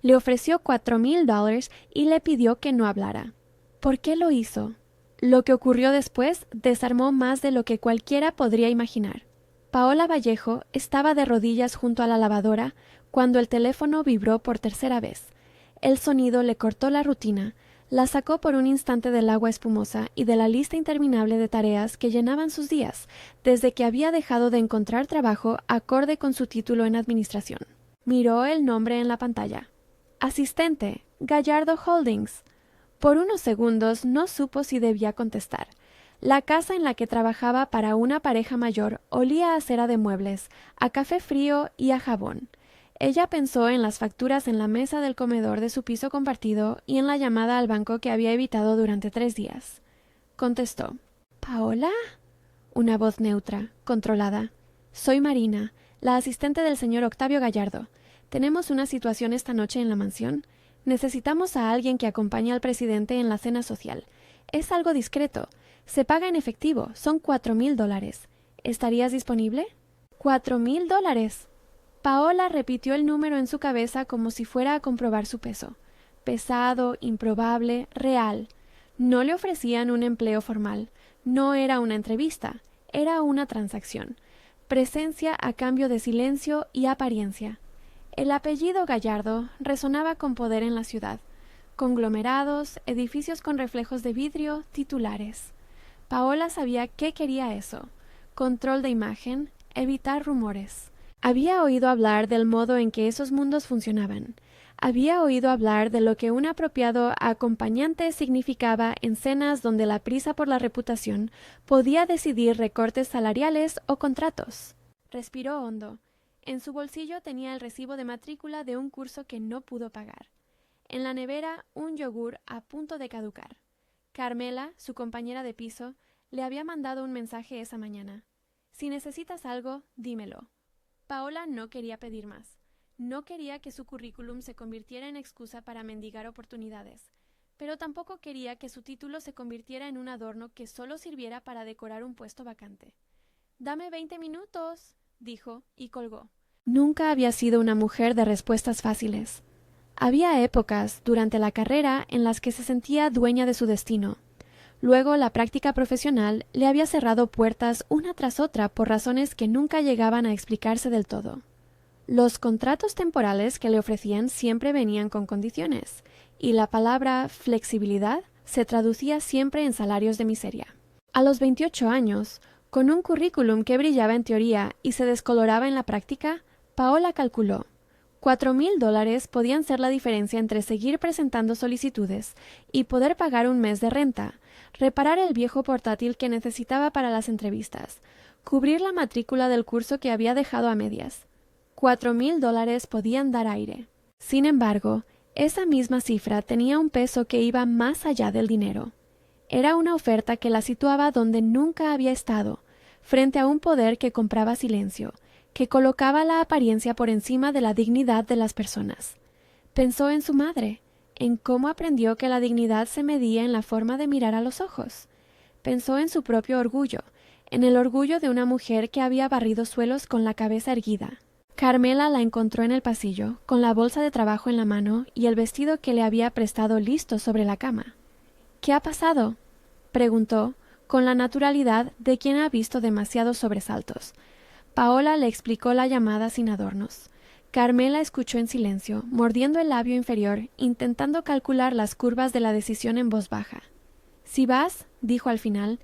Le ofreció $4,000 y le pidió que no hablara. ¿Por qué lo hizo? Lo que ocurrió después desarmó más de lo que cualquiera podría imaginar. Paola Vallejo estaba de rodillas junto a la lavadora cuando el teléfono vibró por tercera vez. El sonido le cortó la rutina, la sacó por un instante del agua espumosa y de la lista interminable de tareas que llenaban sus días desde que había dejado de encontrar trabajo acorde con su título en administración. Miró el nombre en la pantalla. Asistente, Gallardo Holdings. Por unos segundos no supo si debía contestar. La casa en la que trabajaba para una pareja mayor olía a cera de muebles, a café frío y a jabón. Ella pensó en las facturas en la mesa del comedor de su piso compartido y en la llamada al banco que había evitado durante 3 días. Contestó. ¿Paola? Una voz neutra, controlada. Soy Marina, la asistente del señor Octavio Gallardo. Tenemos una situación esta noche en la mansión. Necesitamos a alguien que acompañe al presidente en la cena social. Es algo discreto. Se paga en efectivo. Son $4,000. ¿Estarías disponible? $4,000. Paola repitió el número en su cabeza como si fuera a comprobar su peso. Pesado, improbable, real. No le ofrecían un empleo formal. No era una entrevista. Era una transacción. Presencia a cambio de silencio y apariencia. El apellido Gallardo resonaba con poder en la ciudad. Conglomerados, edificios con reflejos de vidrio, titulares. Paola sabía qué quería eso. Control de imagen, evitar rumores. Había oído hablar del modo en que esos mundos funcionaban. Había oído hablar de lo que un apropiado acompañante significaba en cenas donde la prisa por la reputación podía decidir recortes salariales o contratos. Respiró hondo. En su bolsillo tenía el recibo de matrícula de un curso que no pudo pagar. En la nevera, un yogur a punto de caducar. Carmela, su compañera de piso, le había mandado un mensaje esa mañana. Si necesitas algo, dímelo. Paola no quería pedir más. No quería que su currículum se convirtiera en excusa para mendigar oportunidades, pero tampoco quería que su título se convirtiera en un adorno que solo sirviera para decorar un puesto vacante. «Dame 20 minutos», dijo y colgó. Nunca había sido una mujer de respuestas fáciles. Había épocas durante la carrera en las que se sentía dueña de su destino. Luego la práctica profesional le había cerrado puertas una tras otra por razones que nunca llegaban a explicarse del todo. Los contratos temporales que le ofrecían siempre venían con condiciones, y la palabra flexibilidad se traducía siempre en salarios de miseria. A los 28 años, con un currículum que brillaba en teoría y se descoloraba en la práctica, Paola calculó. $4,000 podían ser la diferencia entre seguir presentando solicitudes y poder pagar un mes de renta, reparar el viejo portátil que necesitaba para las entrevistas, cubrir la matrícula del curso que había dejado a medias. $4,000 podían dar aire. Sin embargo, esa misma cifra tenía un peso que iba más allá del dinero. Era una oferta que la situaba donde nunca había estado, frente a un poder que compraba silencio, que colocaba la apariencia por encima de la dignidad de las personas. Pensó en su madre, en cómo aprendió que la dignidad se medía en la forma de mirar a los ojos. Pensó en su propio orgullo, en el orgullo de una mujer que había barrido suelos con la cabeza erguida. Carmela la encontró en el pasillo, con la bolsa de trabajo en la mano y el vestido que le había prestado listo sobre la cama. «¿Qué ha pasado?», preguntó, con la naturalidad de quien ha visto demasiados sobresaltos. Paola le explicó la llamada sin adornos. Carmela escuchó en silencio, mordiendo el labio inferior, intentando calcular las curvas de la decisión en voz baja. «Si vas», dijo al final,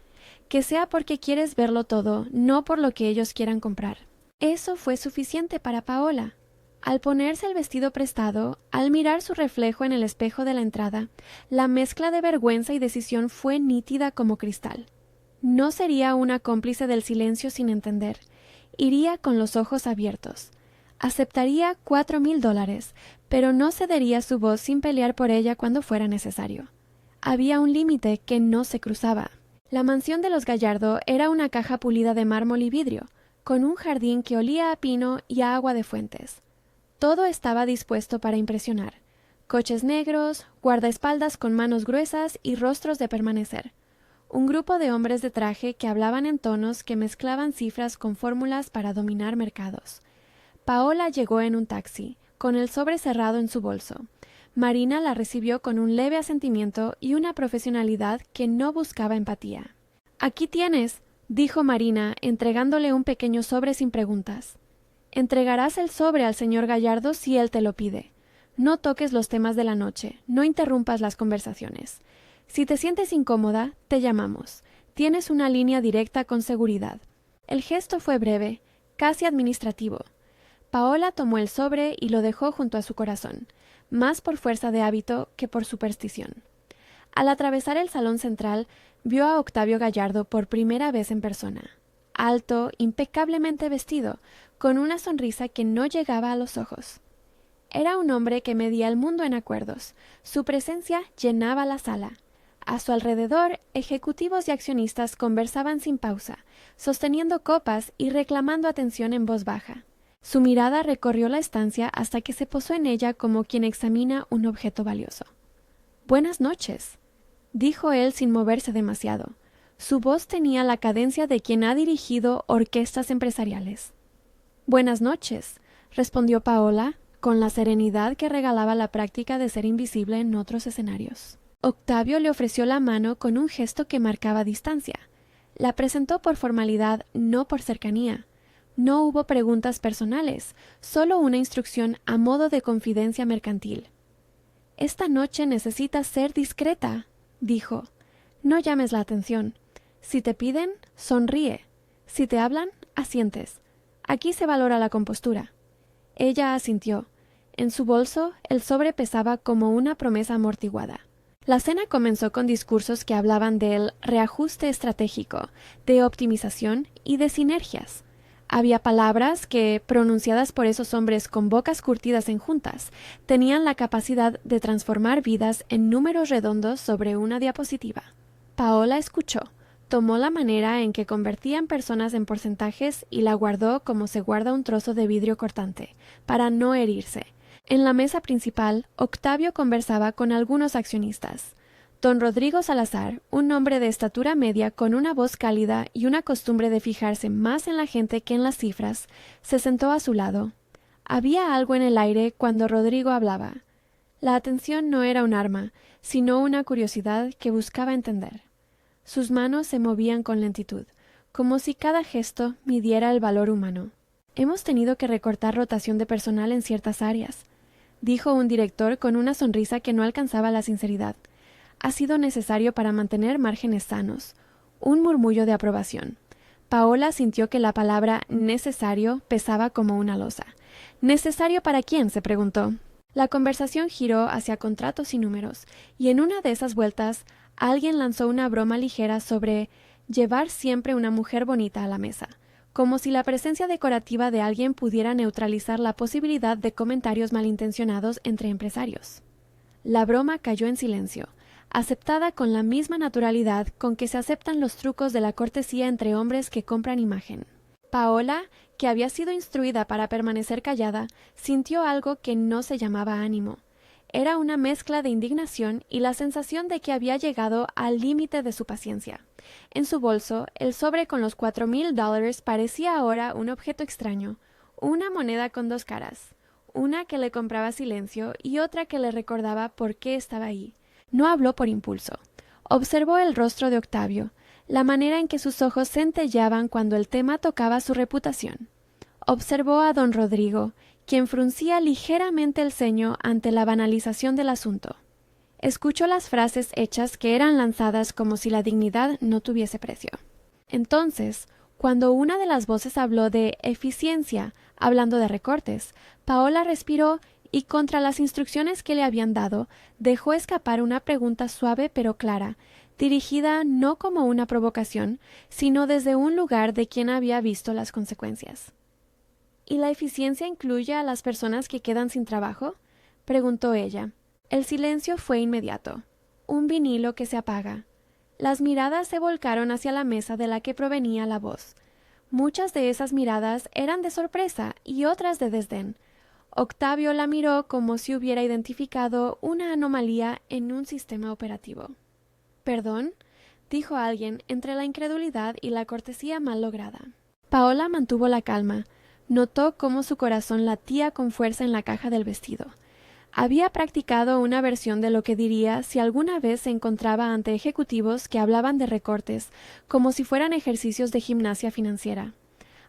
«que sea porque quieres verlo todo, no por lo que ellos quieran comprar». Eso fue suficiente para Paola. Al ponerse el vestido prestado, al mirar su reflejo en el espejo de la entrada, la mezcla de vergüenza y decisión fue nítida como cristal. No sería una cómplice del silencio sin entender. Iría con los ojos abiertos. Aceptaría $4,000, pero no cedería su voz sin pelear por ella cuando fuera necesario. Había un límite que no se cruzaba. La mansión de los Gallardo era una caja pulida de mármol y vidrio, con un jardín que olía a pino y a agua de fuentes. Todo estaba dispuesto para impresionar. Coches negros, guardaespaldas con manos gruesas y rostros de permanecer. Un grupo de hombres de traje que hablaban en tonos que mezclaban cifras con fórmulas para dominar mercados. Paola llegó en un taxi, con el sobre cerrado en su bolso. Marina la recibió con un leve asentimiento y una profesionalidad que no buscaba empatía. «Aquí tienes», dijo Marina, entregándole un pequeño sobre sin preguntas. «Entregarás el sobre al señor Gallardo si él te lo pide. No toques los temas de la noche, no interrumpas las conversaciones. Si te sientes incómoda, te llamamos. Tienes una línea directa con seguridad». El gesto fue breve, casi administrativo. Paola tomó el sobre y lo dejó junto a su corazón, más por fuerza de hábito que por superstición. Al atravesar el salón central, vio a Octavio Gallardo por primera vez en persona. Alto, impecablemente vestido, con una sonrisa que no llegaba a los ojos. Era un hombre que medía el mundo en acuerdos. Su presencia llenaba la sala. A su alrededor, ejecutivos y accionistas conversaban sin pausa, sosteniendo copas y reclamando atención en voz baja. Su mirada recorrió la estancia hasta que se posó en ella como quien examina un objeto valioso. «Buenas noches», dijo él sin moverse demasiado. Su voz tenía la cadencia de quien ha dirigido orquestas empresariales. «Buenas noches», respondió Paola, con la serenidad que regalaba la práctica de ser invisible en otros escenarios. Octavio le ofreció la mano con un gesto que marcaba distancia. La presentó por formalidad, no por cercanía. No hubo preguntas personales, solo una instrucción a modo de confidencia mercantil. «Esta noche necesitas ser discreta», dijo. «No llames la atención. Si te piden, sonríe. Si te hablan, asientes. Aquí se valora la compostura». Ella asintió. En su bolso, el sobre pesaba como una promesa amortiguada. La cena comenzó con discursos que hablaban del reajuste estratégico, de optimización y de sinergias. Había palabras que, pronunciadas por esos hombres con bocas curtidas en juntas, tenían la capacidad de transformar vidas en números redondos sobre una diapositiva. Paola escuchó, tomó la manera en que convertían personas en porcentajes y la guardó como se guarda un trozo de vidrio cortante, para no herirse. En la mesa principal, Octavio conversaba con algunos accionistas. Don Rodrigo Salazar, un hombre de estatura media con una voz cálida y una costumbre de fijarse más en la gente que en las cifras, se sentó a su lado. Había algo en el aire cuando Rodrigo hablaba. La atención no era un arma, sino una curiosidad que buscaba entender. Sus manos se movían con lentitud, como si cada gesto midiera el valor humano. «Hemos tenido que recortar rotación de personal en ciertas áreas», dijo un director con una sonrisa que no alcanzaba la sinceridad. «Ha sido necesario para mantener márgenes sanos». Un murmullo de aprobación. Paola sintió que la palabra «necesario» pesaba como una losa. «¿Necesario para quién?», se preguntó. La conversación giró hacia contratos y números, y en una de esas vueltas alguien lanzó una broma ligera sobre llevar siempre una mujer bonita a la mesa, como si la presencia decorativa de alguien pudiera neutralizar la posibilidad de comentarios malintencionados entre empresarios. La broma cayó en silencio, aceptada con la misma naturalidad con que se aceptan los trucos de la cortesía entre hombres que compran imagen. Paola, que había sido instruida para permanecer callada, sintió algo que no se llamaba ánimo. Era una mezcla de indignación y la sensación de que había llegado al límite de su paciencia. En su bolso, el sobre con los $4,000 parecía ahora un objeto extraño, una moneda con dos caras, una que le compraba silencio y otra que le recordaba por qué estaba ahí. No habló por impulso. Observó el rostro de Octavio, la manera en que sus ojos centelleaban cuando el tema tocaba su reputación. Observó a don Rodrigo, quien fruncía ligeramente el ceño ante la banalización del asunto. Escuchó las frases hechas que eran lanzadas como si la dignidad no tuviese precio. Entonces, cuando una de las voces habló de eficiencia, hablando de recortes, Paola respiró y, contra las instrucciones que le habían dado, dejó escapar una pregunta suave pero clara, dirigida no como una provocación, sino desde un lugar de quien había visto las consecuencias. ¿Y la eficiencia incluye a las personas que quedan sin trabajo?, preguntó ella. El silencio fue inmediato. Un vinilo que se apaga. Las miradas se volcaron hacia la mesa de la que provenía la voz. Muchas de esas miradas eran de sorpresa y otras de desdén. Octavio la miró como si hubiera identificado una anomalía en un sistema operativo. «¿Perdón?», dijo alguien entre la incredulidad y la cortesía mal lograda. Paola mantuvo la calma. Notó cómo su corazón latía con fuerza en la caja del vestido. Había practicado una versión de lo que diría si alguna vez se encontraba ante ejecutivos que hablaban de recortes como si fueran ejercicios de gimnasia financiera.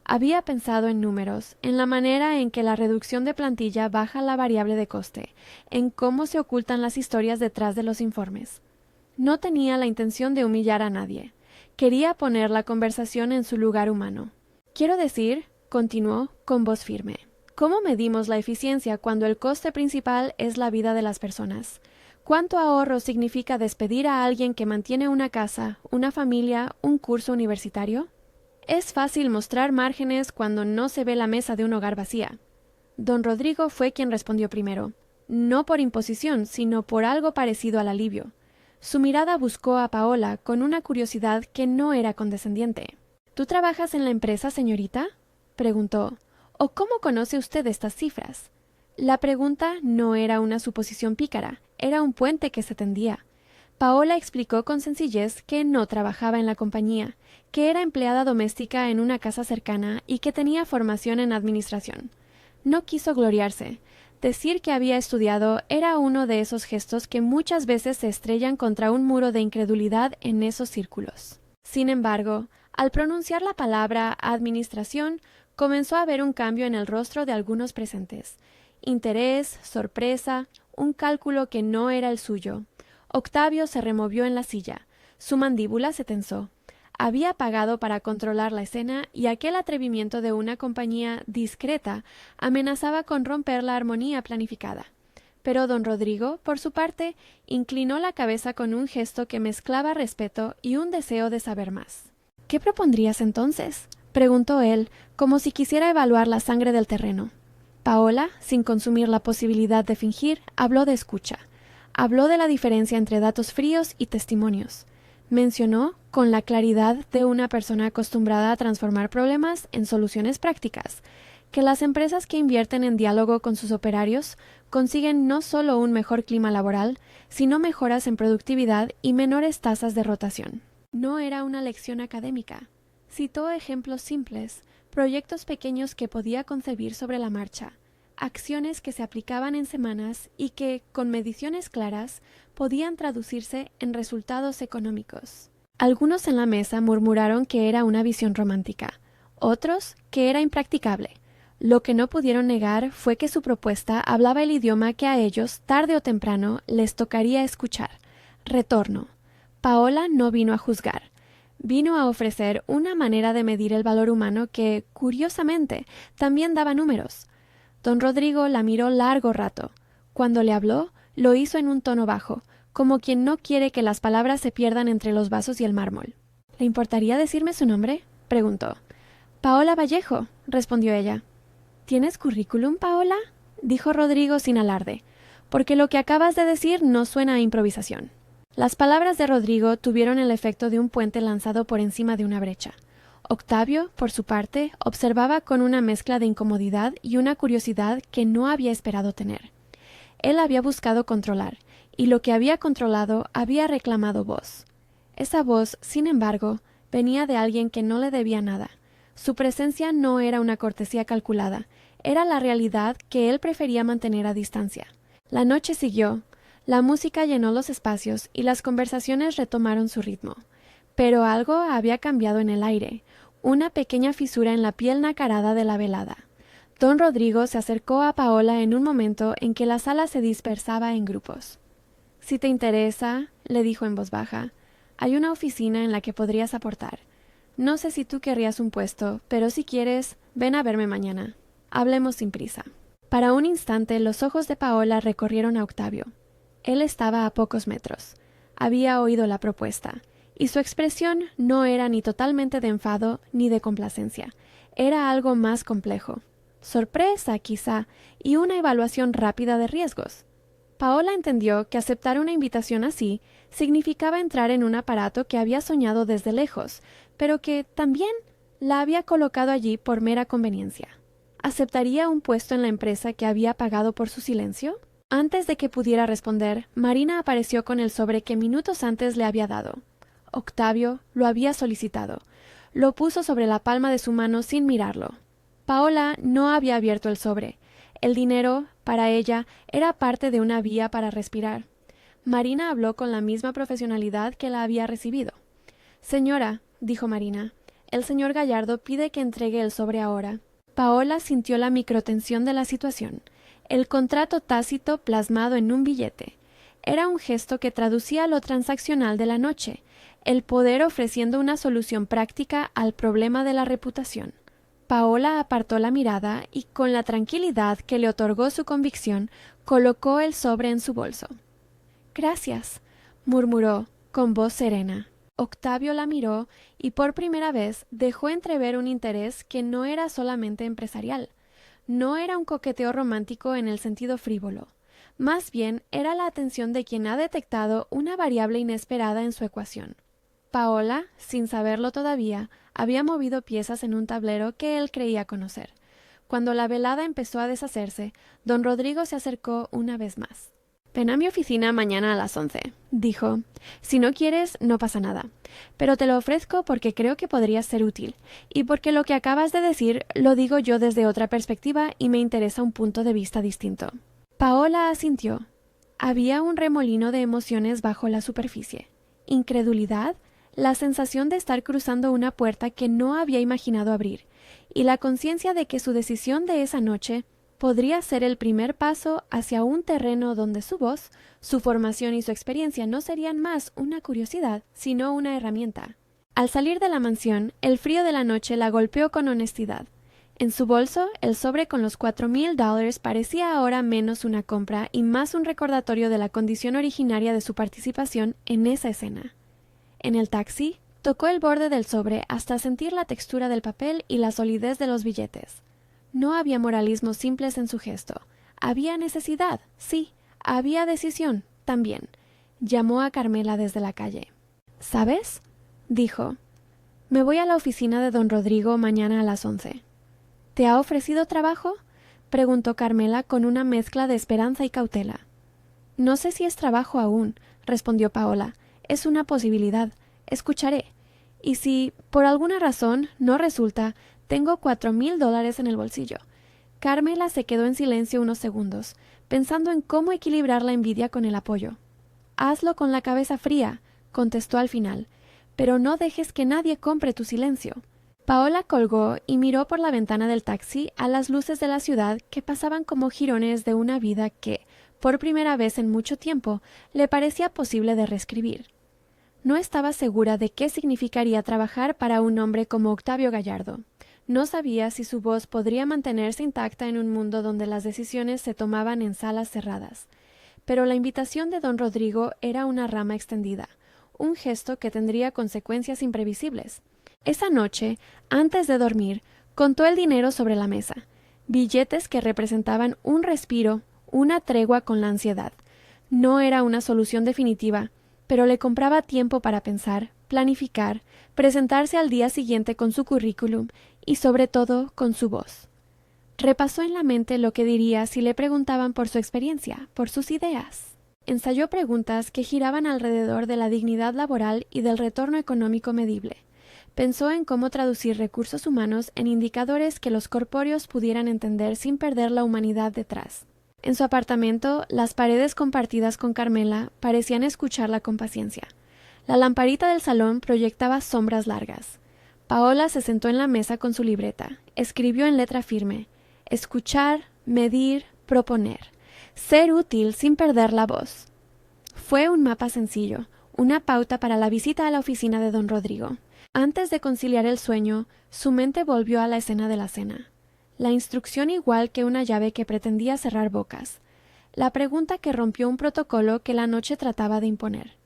Había pensado en números, en la manera en que la reducción de plantilla baja la variable de coste, en cómo se ocultan las historias detrás de los informes. No tenía la intención de humillar a nadie. Quería poner la conversación en su lugar humano. Quiero decir, continuó con voz firme, ¿cómo medimos la eficiencia cuando el coste principal es la vida de las personas? ¿Cuánto ahorro significa despedir a alguien que mantiene una casa, una familia, un curso universitario? Es fácil mostrar márgenes cuando no se ve la mesa de un hogar vacía. Don Rodrigo fue quien respondió primero, no por imposición, sino por algo parecido al alivio. Su mirada buscó a Paola con una curiosidad que no era condescendiente. ¿Tú trabajas en la empresa, señorita?, preguntó. ¿O cómo conoce usted estas cifras? La pregunta no era una suposición pícara, era un puente que se tendía. Paola explicó con sencillez que no trabajaba en la compañía, que era empleada doméstica en una casa cercana y que tenía formación en administración. No quiso gloriarse. Decir que había estudiado era uno de esos gestos que muchas veces se estrellan contra un muro de incredulidad en esos círculos. Sin embargo, al pronunciar la palabra administración, comenzó a haber un cambio en el rostro de algunos presentes. Interés, sorpresa, un cálculo que no era el suyo. Octavio se removió en la silla. Su mandíbula se tensó. Había pagado para controlar la escena y aquel atrevimiento de una compañía discreta amenazaba con romper la armonía planificada. Pero don Rodrigo, por su parte, inclinó la cabeza con un gesto que mezclaba respeto y un deseo de saber más. ¿Qué propondrías entonces?, preguntó él, como si quisiera evaluar la sangre del terreno. Paola, sin consumir la posibilidad de fingir, habló de escucha. Habló de la diferencia entre datos fríos y testimonios. Mencionó, con la claridad de una persona acostumbrada a transformar problemas en soluciones prácticas, que las empresas que invierten en diálogo con sus operarios consiguen no solo un mejor clima laboral, sino mejoras en productividad y menores tasas de rotación. No era una lección académica. Citó ejemplos simples, proyectos pequeños que podía concebir sobre la marcha, acciones que se aplicaban en semanas y que, con mediciones claras, podían traducirse en resultados económicos. Algunos en la mesa murmuraron que era una visión romántica, otros que era impracticable. Lo que no pudieron negar fue que su propuesta hablaba el idioma que a ellos, tarde o temprano, les tocaría escuchar. Retorno. Paola no vino a juzgar. Vino a ofrecer una manera de medir el valor humano que, curiosamente, también daba números. Don Rodrigo la miró largo rato. Cuando le habló, lo hizo en un tono bajo, como quien no quiere que las palabras se pierdan entre los vasos y el mármol. ¿Le importaría decirme su nombre?, preguntó. Paola Vallejo, respondió ella. ¿Tienes currículum, Paola?, dijo Rodrigo sin alarde, porque lo que acabas de decir no suena a improvisación. Las palabras de Rodrigo tuvieron el efecto de un puente lanzado por encima de una brecha. Octavio, por su parte, observaba con una mezcla de incomodidad y una curiosidad que no había esperado tener. Él había buscado controlar, y lo que había controlado había reclamado voz. Esa voz, sin embargo, venía de alguien que no le debía nada. Su presencia no era una cortesía calculada, era la realidad que él prefería mantener a distancia. La noche siguió. La música llenó los espacios y las conversaciones retomaron su ritmo. Pero algo había cambiado en el aire, una pequeña fisura en la piel nacarada de la velada. Don Rodrigo se acercó a Paola en un momento en que la sala se dispersaba en grupos. «Si te interesa», le dijo en voz baja, «hay una oficina en la que podrías aportar. No sé si tú querrías un puesto, pero si quieres, ven a verme mañana. Hablemos sin prisa». Para un instante los ojos de Paola recorrieron a Octavio. Él estaba a pocos metros. Había oído la propuesta, y su expresión no era ni totalmente de enfado ni de complacencia. Era algo más complejo. Sorpresa, quizá, y una evaluación rápida de riesgos. Paola entendió que aceptar una invitación así significaba entrar en un aparato que había soñado desde lejos, pero que también la había colocado allí por mera conveniencia. ¿Aceptaría un puesto en la empresa que había pagado por su silencio? Antes de que pudiera responder, Marina apareció con el sobre que minutos antes le había dado. Octavio lo había solicitado. Lo puso sobre la palma de su mano sin mirarlo. Paola no había abierto el sobre. El dinero, para ella, era parte de una vía para respirar. Marina habló con la misma profesionalidad que la había recibido. «Señora», dijo Marina, «el señor Gallardo pide que entregue el sobre ahora». Paola sintió la microtensión de la situación. El contrato tácito plasmado en un billete. Era un gesto que traducía lo transaccional de la noche, el poder ofreciendo una solución práctica al problema de la reputación. Paola apartó la mirada y, con la tranquilidad que le otorgó su convicción, colocó el sobre en su bolso. «Gracias», murmuró con voz serena. Octavio la miró y por primera vez dejó entrever un interés que no era solamente empresarial. No era un coqueteo romántico en el sentido frívolo. Más bien era la atención de quien ha detectado una variable inesperada en su ecuación. Paola, sin saberlo todavía, había movido piezas en un tablero que él creía conocer. Cuando la velada empezó a deshacerse, don Rodrigo se acercó una vez más. «Ven a mi oficina mañana a las 11», dijo. «Si no quieres, no pasa nada. Pero te lo ofrezco porque creo que podrías ser útil, y porque lo que acabas de decir lo digo yo desde otra perspectiva y me interesa un punto de vista distinto». Paola asintió. Había un remolino de emociones bajo la superficie. Incredulidad, la sensación de estar cruzando una puerta que no había imaginado abrir, y la conciencia de que su decisión de esa noche podría ser el primer paso hacia un terreno donde su voz, su formación y su experiencia no serían más una curiosidad, sino una herramienta. Al salir de la mansión, el frío de la noche la golpeó con honestidad. En su bolso, el sobre con los $4,000 parecía ahora menos una compra y más un recordatorio de la condición originaria de su participación en esa escena. En el taxi, tocó el borde del sobre hasta sentir la textura del papel y la solidez de los billetes. No había moralismos simples en su gesto. Había necesidad, sí. Había decisión, también. Llamó a Carmela desde la calle. «¿Sabes?», dijo. «Me voy a la oficina de don Rodrigo mañana a las 11». «¿Te ha ofrecido trabajo?», preguntó Carmela con una mezcla de esperanza y cautela. «No sé si es trabajo aún», respondió Paola. «Es una posibilidad. Escucharé. Y si, por alguna razón, no resulta, tengo $4,000 en el bolsillo». Carmela se quedó en silencio unos segundos, pensando en cómo equilibrar la envidia con el apoyo. «Hazlo con la cabeza fría», contestó al final, «pero no dejes que nadie compre tu silencio». Paola colgó y miró por la ventana del taxi a las luces de la ciudad que pasaban como jirones de una vida que, por primera vez en mucho tiempo, le parecía posible de reescribir. No estaba segura de qué significaría trabajar para un hombre como Octavio Gallardo. No sabía si su voz podría mantenerse intacta en un mundo donde las decisiones se tomaban en salas cerradas. Pero la invitación de don Rodrigo era una rama extendida, un gesto que tendría consecuencias imprevisibles. Esa noche, antes de dormir, contó el dinero sobre la mesa, billetes que representaban un respiro, una tregua con la ansiedad. No era una solución definitiva, pero le compraba tiempo para pensar, planificar, presentarse al día siguiente con su currículum y, sobre todo, con su voz. Repasó en la mente lo que diría si le preguntaban por su experiencia, por sus ideas. Ensayó preguntas que giraban alrededor de la dignidad laboral y del retorno económico medible. Pensó en cómo traducir recursos humanos en indicadores que los corpóreos pudieran entender sin perder la humanidad detrás. En su apartamento, las paredes compartidas con Carmela parecían escucharla con paciencia. La lamparita del salón proyectaba sombras largas. Paola se sentó en la mesa con su libreta. Escribió en letra firme: escuchar, medir, proponer. Ser útil sin perder la voz. Fue un mapa sencillo, una pauta para la visita a la oficina de don Rodrigo. Antes de conciliar el sueño, su mente volvió a la escena de la cena. La instrucción igual que una llave que pretendía cerrar bocas. La pregunta que rompió un protocolo que la noche trataba de imponer.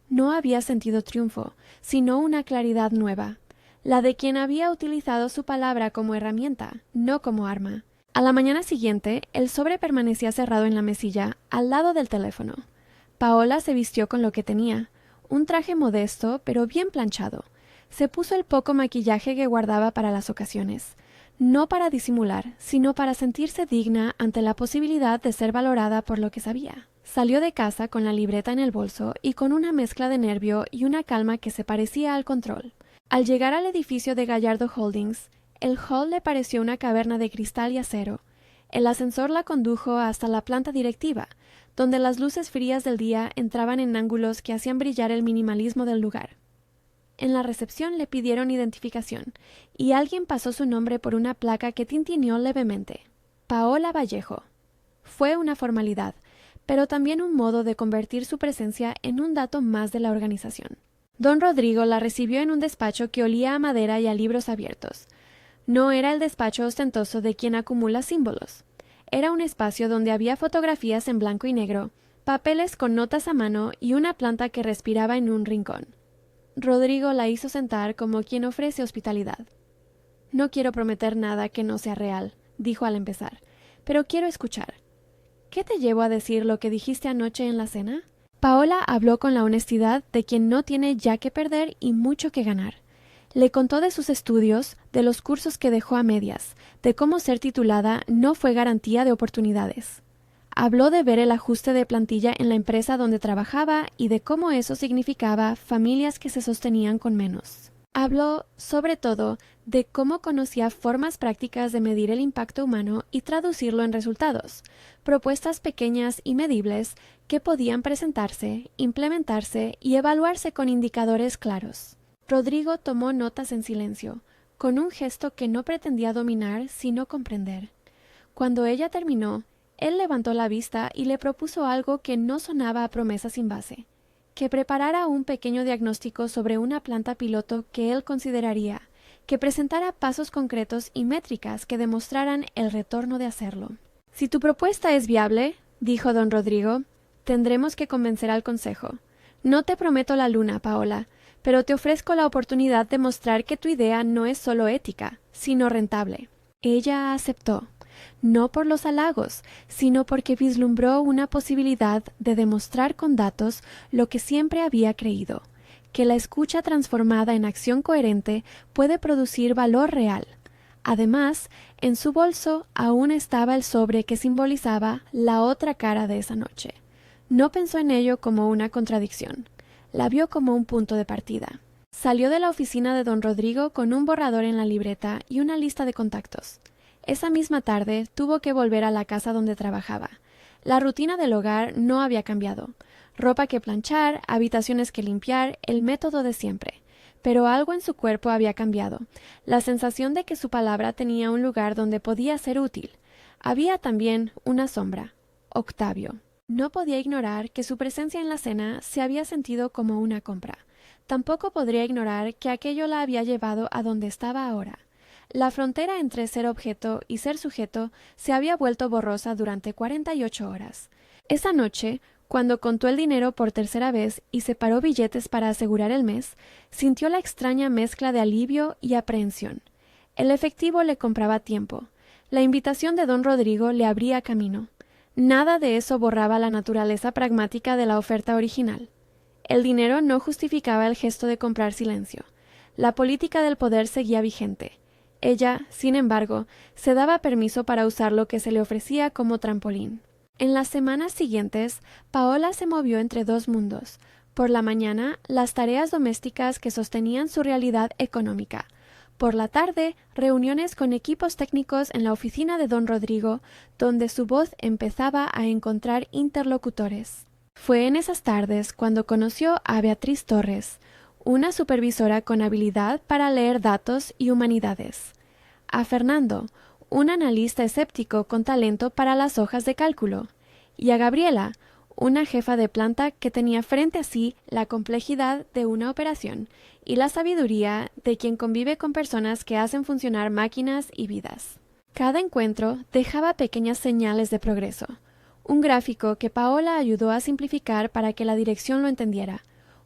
No había sentido triunfo, sino una claridad nueva, la de quien había utilizado su palabra como herramienta, no como arma. A la mañana siguiente, el sobre permanecía cerrado en la mesilla, al lado del teléfono. Paola se vistió con lo que tenía, un traje modesto, pero bien planchado. Se puso el poco maquillaje que guardaba para las ocasiones, no para disimular, sino para sentirse digna ante la posibilidad de ser valorada por lo que sabía. Salió de casa con la libreta en el bolso y con una mezcla de nervio y una calma que se parecía al control. Al llegar al edificio de Gallardo Holdings, el hall le pareció una caverna de cristal y acero. El ascensor la condujo hasta la planta directiva, donde las luces frías del día entraban en ángulos que hacían brillar el minimalismo del lugar. En la recepción le pidieron identificación, y alguien pasó su nombre por una placa que tintineó levemente. Paola Vallejo. Fue una formalidad, pero también un modo de convertir su presencia en un dato más de la organización. Don Rodrigo la recibió en un despacho que olía a madera y a libros abiertos. No era el despacho ostentoso de quien acumula símbolos. Era un espacio donde había fotografías en blanco y negro, papeles con notas a mano y una planta que respiraba en un rincón. Rodrigo la hizo sentar como quien ofrece hospitalidad. «No quiero prometer nada que no sea real», dijo al empezar, «pero quiero escuchar. ¿Qué te llevó a decir lo que dijiste anoche en la cena?» Paola habló con la honestidad de quien no tiene ya que perder y mucho que ganar. Le contó de sus estudios, de los cursos que dejó a medias, de cómo ser titulada no fue garantía de oportunidades. Habló de ver el ajuste de plantilla en la empresa donde trabajaba y de cómo eso significaba familias que se sostenían con menos. Habló, sobre todo, de cómo conocía formas prácticas de medir el impacto humano y traducirlo en resultados, propuestas pequeñas y medibles que podían presentarse, implementarse y evaluarse con indicadores claros. Rodrigo tomó notas en silencio, con un gesto que no pretendía dominar sino comprender. Cuando ella terminó, él levantó la vista y le propuso algo que no sonaba a promesa sin base, que preparara un pequeño diagnóstico sobre una planta piloto que él consideraría, que presentara pasos concretos y métricas que demostraran el retorno de hacerlo. «Si tu propuesta es viable», dijo don Rodrigo, «tendremos que convencer al consejo. No te prometo la luna, Paola, pero te ofrezco la oportunidad de mostrar que tu idea no es solo ética, sino rentable». Ella aceptó, no por los halagos, sino porque vislumbró una posibilidad de demostrar con datos lo que siempre había creído, que la escucha transformada en acción coherente puede producir valor real. Además, en su bolso aún estaba el sobre que simbolizaba la otra cara de esa noche. No pensó en ello como una contradicción. La vio como un punto de partida. Salió de la oficina de don Rodrigo con un borrador en la libreta y una lista de contactos. Esa misma tarde tuvo que volver a la casa donde trabajaba. La rutina del hogar no había cambiado. Ropa que planchar, habitaciones que limpiar, el método de siempre. Pero algo en su cuerpo había cambiado. La sensación de que su palabra tenía un lugar donde podía ser útil. Había también una sombra. Octavio. No podía ignorar que su presencia en la cena se había sentido como una compra. Tampoco podría ignorar que aquello la había llevado a donde estaba ahora. La frontera entre ser objeto y ser sujeto se había vuelto borrosa durante 48 horas. Esa noche, cuando contó el dinero por tercera vez y separó billetes para asegurar el mes, sintió la extraña mezcla de alivio y aprehensión. El efectivo le compraba tiempo. La invitación de don Rodrigo le abría camino. Nada de eso borraba la naturaleza pragmática de la oferta original. El dinero no justificaba el gesto de comprar silencio. La política del poder seguía vigente. Ella, sin embargo, se daba permiso para usar lo que se le ofrecía como trampolín. En las semanas siguientes, Paola se movió entre dos mundos. Por la mañana, las tareas domésticas que sostenían su realidad económica. Por la tarde, reuniones con equipos técnicos en la oficina de don Rodrigo, donde su voz empezaba a encontrar interlocutores. Fue en esas tardes cuando conoció a Beatriz Torres, una supervisora con habilidad para leer datos y humanidades, a Fernando, un analista escéptico con talento para las hojas de cálculo, y a Gabriela, una jefa de planta que tenía frente a sí la complejidad de una operación y la sabiduría de quien convive con personas que hacen funcionar máquinas y vidas. Cada encuentro dejaba pequeñas señales de progreso, un gráfico que Paola ayudó a simplificar para que la dirección lo entendiera,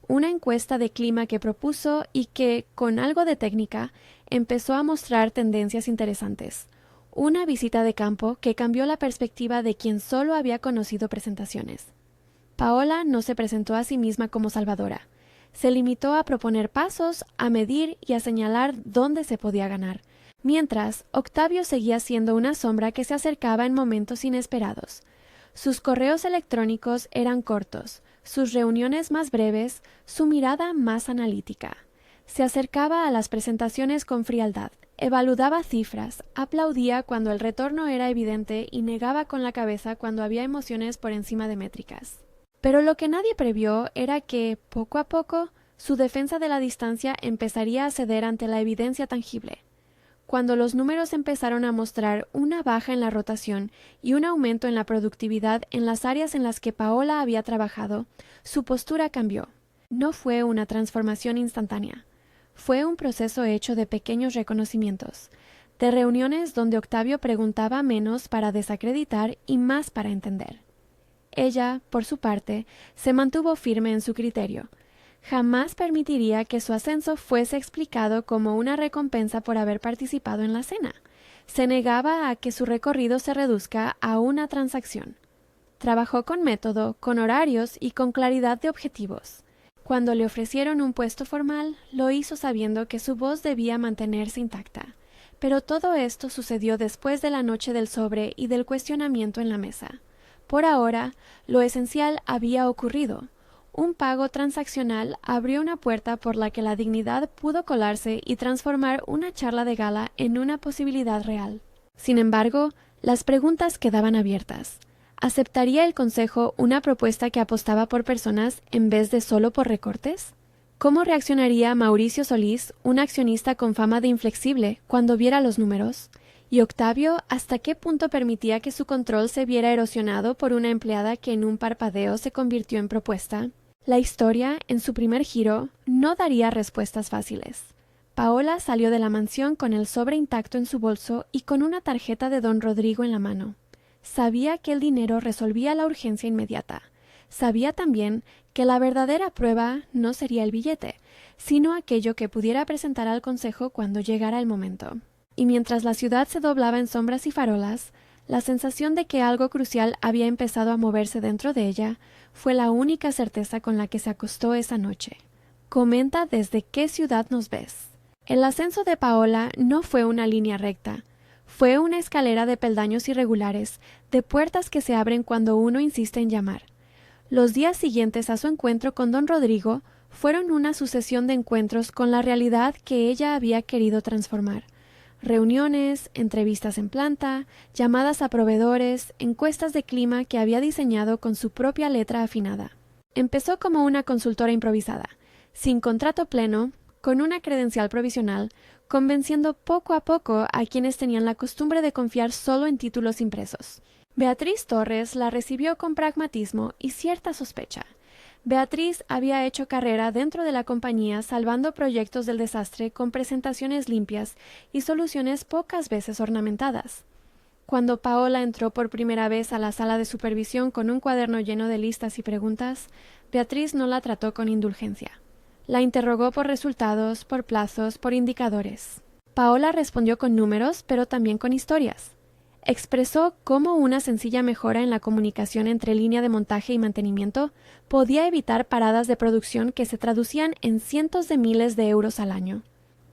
una encuesta de clima que propuso y que, con algo de técnica, empezó a mostrar tendencias interesantes, una visita de campo que cambió la perspectiva de quien solo había conocido presentaciones. Paola no se presentó a sí misma como salvadora. Se limitó a proponer pasos, a medir y a señalar dónde se podía ganar, mientras Octavio seguía siendo una sombra que se acercaba en momentos inesperados. Sus correos electrónicos eran cortos, sus reuniones más breves, su mirada más analítica. Se acercaba a las presentaciones con frialdad, Evaluaba cifras, aplaudía cuando el retorno era evidente y negaba con la cabeza cuando había emociones por encima de métricas. Pero lo que nadie previó era que, poco a poco, su defensa de la distancia empezaría a ceder ante la evidencia tangible. Cuando los números empezaron a mostrar una baja en la rotación y un aumento en la productividad en las áreas en las que Paola había trabajado, su postura cambió. No fue una transformación instantánea. Fue un proceso hecho de pequeños reconocimientos, de reuniones donde Octavio preguntaba menos para desacreditar y más para entender. Ella, por su parte, se mantuvo firme en su criterio. Jamás permitiría que su ascenso fuese explicado como una recompensa por haber participado en la cena. Se negaba a que su recorrido se reduzca a una transacción. Trabajó con método, con horarios y con claridad de objetivos. Cuando le ofrecieron un puesto formal, lo hizo sabiendo que su voz debía mantenerse intacta. Pero todo esto sucedió después de la noche del sobre y del cuestionamiento en la mesa. Por ahora, lo esencial había ocurrido. Un pago transaccional abrió una puerta por la que la dignidad pudo colarse y transformar una charla de gala en una posibilidad real. Sin embargo, las preguntas quedaban abiertas. ¿Aceptaría el consejo una propuesta que apostaba por personas en vez de solo por recortes? ¿Cómo reaccionaría Mauricio Solís, un accionista con fama de inflexible, cuando viera los números? ¿Y Octavio hasta qué punto permitía que su control se viera erosionado por una empleada que en un parpadeo se convirtió en propuesta? La historia, en su primer giro, no daría respuestas fáciles. Paola salió de la mansión con el sobre intacto en su bolso y con una tarjeta de don Rodrigo en la mano. Sabía que el dinero resolvía la urgencia inmediata. Sabía también que la verdadera prueba no sería el billete, sino aquello que pudiera presentar al consejo cuando llegara el momento. Y mientras la ciudad se doblaba en sombras y farolas, la sensación de que algo crucial había empezado a moverse dentro de ella fue la única certeza con la que se acostó esa noche. Comenta desde qué ciudad nos ves. El ascenso de Paola no fue una línea recta. Fue una escalera de peldaños irregulares, de puertas que se abren cuando uno insiste en llamar. Los días siguientes a su encuentro con don Rodrigo fueron una sucesión de encuentros con la realidad que ella había querido transformar. Reuniones, entrevistas en planta, llamadas a proveedores, encuestas de clima que había diseñado con su propia letra afinada. Empezó como una consultora improvisada, sin contrato pleno, con una credencial provisional, convenciendo poco a poco a quienes tenían la costumbre de confiar solo en títulos impresos. Beatriz Torres la recibió con pragmatismo y cierta sospecha. Beatriz había hecho carrera dentro de la compañía salvando proyectos del desastre con presentaciones limpias y soluciones pocas veces ornamentadas. Cuando Paola entró por primera vez a la sala de supervisión con un cuaderno lleno de listas y preguntas, Beatriz no la trató con indulgencia. La interrogó por resultados, por plazos, por indicadores. Paola respondió con números, pero también con historias. Expresó cómo una sencilla mejora en la comunicación entre línea de montaje y mantenimiento podía evitar paradas de producción que se traducían en cientos de miles de euros al año.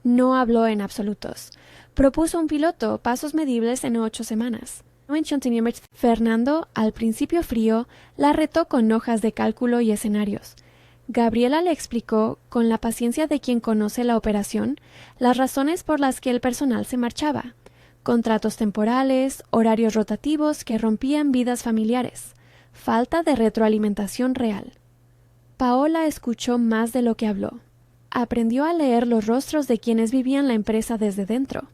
No habló en absolutos. Propuso un piloto, pasos medibles en 8 semanas. Fernando, al principio frío, la retó con hojas de cálculo y escenarios. Gabriela le explicó, con la paciencia de quien conoce la operación, las razones por las que el personal se marchaba. Contratos temporales, horarios rotativos que rompían vidas familiares, falta de retroalimentación real. Paola escuchó más de lo que habló. Aprendió a leer los rostros de quienes vivían la empresa desde dentro,